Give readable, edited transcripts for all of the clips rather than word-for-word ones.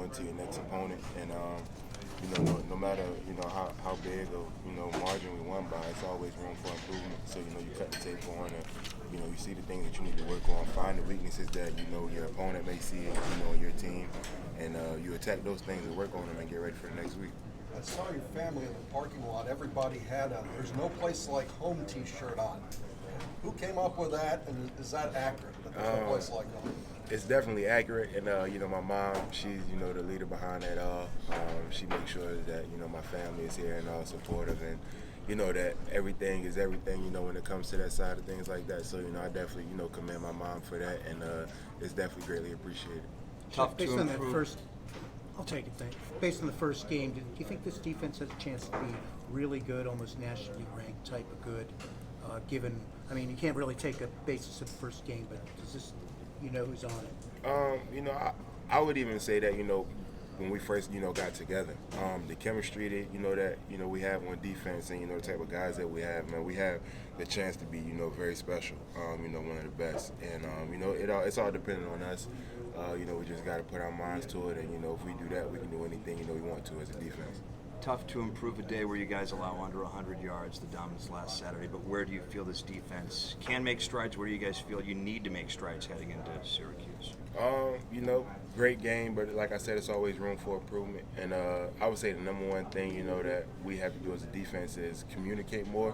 into your next opponent. And no matter how big of margin we won by, it's always room for improvement. So you cut the tape on and you see the things that you need to work on, find the weaknesses that your opponent may see in your team, and you attack those things and work on them and get ready for the next week. I saw your family in the parking lot. Everybody had a "There's no place like home" T-shirt on. Who came up with that, and is that accurate? That there's no place like home? It's definitely accurate, and my mom, she's the leader behind that all. She makes sure that my family is here and all supportive, and that everything is everything. When it comes to that side of things like that. So I definitely commend my mom for that, and it's definitely greatly appreciated. Tough Based to on that improve. first, I'll take it. Thanks. Based on the first game, do you think this defense has a chance to be really good, almost nationally ranked type of good? Given, you can't really take a basis of the first game, but does this, who's on it? I would even say that when we first got together, the chemistry that that we have on defense, and the type of guys that we have, man, we have the chance to be very special. One of the best, and it's all dependent on us. We just got to put our minds to it, and if we do that, we can do anything we want to as a defense. Tough to improve a day where you guys allow under 100 yards, the dominance last Saturday, but where do you feel this defense can make strides? Where do you guys feel you need to make strides heading into Syracuse? Great game, but like I said, it's always room for improvement. And I would say the number one thing, that we have to do as a defense is communicate more.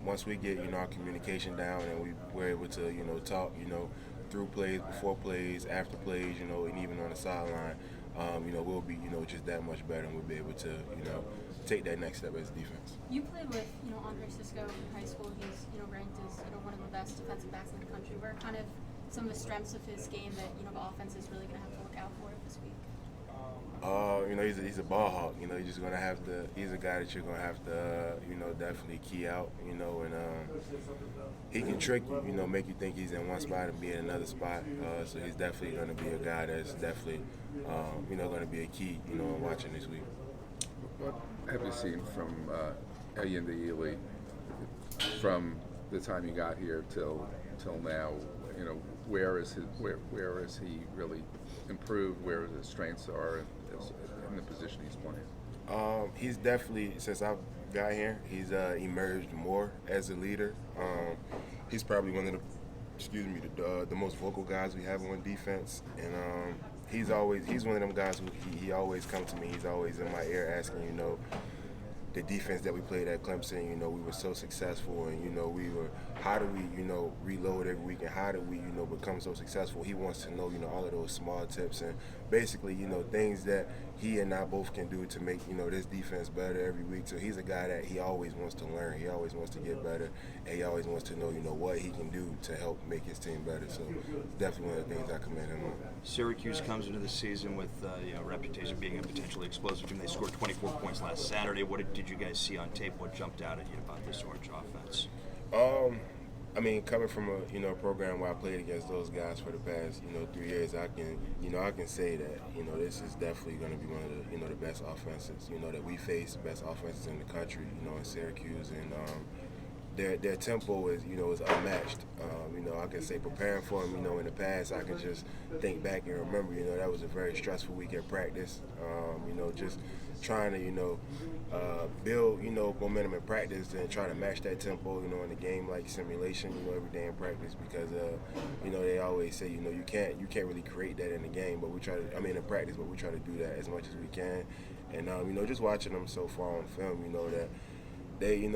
Once we get, our communication down and we're able to, talk, through plays, before plays, after plays, and even on the sideline, we'll be, just that much better, and we'll be able to, take that next step as a defense. You played with, Andre Cisco in high school. He's, ranked as, one of the best defensive backs in the country. What are kind of some of the strengths of his game that, the offense is really going to have to look out for this week? He's a ball hawk. You're just gonna have to. He's a guy that you're gonna have to, definitely key out. And he can trick you. Make you think he's in one spot and be in another spot. So he's definitely gonna be a guy that's definitely, gonna be a key, in watching this week. What have you seen from Ayinde Ely from the time you got here till now? Where is he really improved? Where his strengths are in the position he's playing? He's definitely, since I got here, he's emerged more as a leader. He's probably one of the most vocal guys we have on defense, and he's one of them guys who he always comes to me. He's always in my ear asking, the defense that we played at Clemson, we were so successful, and how do we reload every week, and how do we become so successful? He wants to know all of those small tips and basically things that he and I both can do to make this defense better every week. So he's a guy that he always wants to learn, he always wants to get better, and he always wants to know what he can do to help make his team better. So it's definitely one of the things I commend him on. Syracuse comes into the season with a reputation of being a potentially explosive team. They scored 24 points last Saturday. What did you guys see on tape? What jumped out at you about this Orange offense? Coming from a program where I played against those guys for the past 3 years, I can say that this is definitely going to be one of the best offenses that we face, best offenses in the country in Syracuse, and their tempo is unmatched. I can say preparing for them in the past, I can just think back and remember that was a very stressful week at practice. Just trying to build momentum in practice and try to match that tempo in the game like simulation every day in practice, because they always say you can't really create that in the game, but we try to in practice, but we try to do that as much as we can. And just watching them so far on film, that they,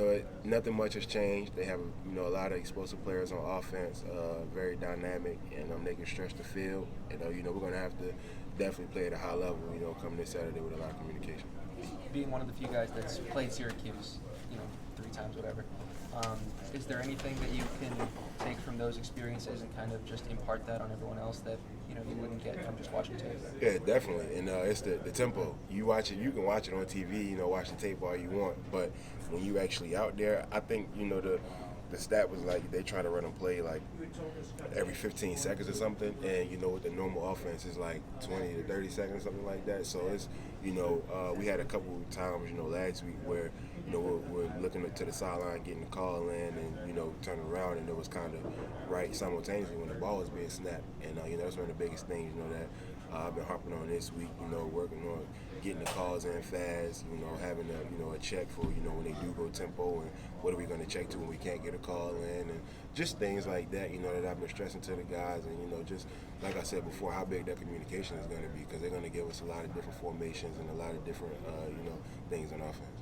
nothing much has changed. They have, a lot of explosive players on offense, very dynamic, and they can stretch the field. And, we're going to have to definitely play at a high level, coming this Saturday with a lot of communication. Being one of the few guys that's played Syracuse, 3 times, whatever, is there anything that you can take from those experiences and kind of just impart that on everyone else that, you wouldn't get from just watching tape? Yeah, definitely. And it's the tempo. You watch it, you can watch it on TV, watch the tape all you want, but when you actually out there, I think, the stat was like they try to run a play like every 15 seconds or something, and with the normal offense is like 20 to 30 seconds, something like that. So it's we had a couple of times last week where we're looking to the sideline, getting the call in, and turning around, and it was kind of right simultaneously when the ball was being snapped, and that's one of the biggest things that I've been harping on this week. Working on getting the calls in fast, having a check for when they do go tempo, and what are we going to check to when we can't get a call in, and just things like that that I've been stressing to the guys, and just like I said before, how big that communication is going to be, because they're going to give us a lot of different formations and a lot of different things on offense.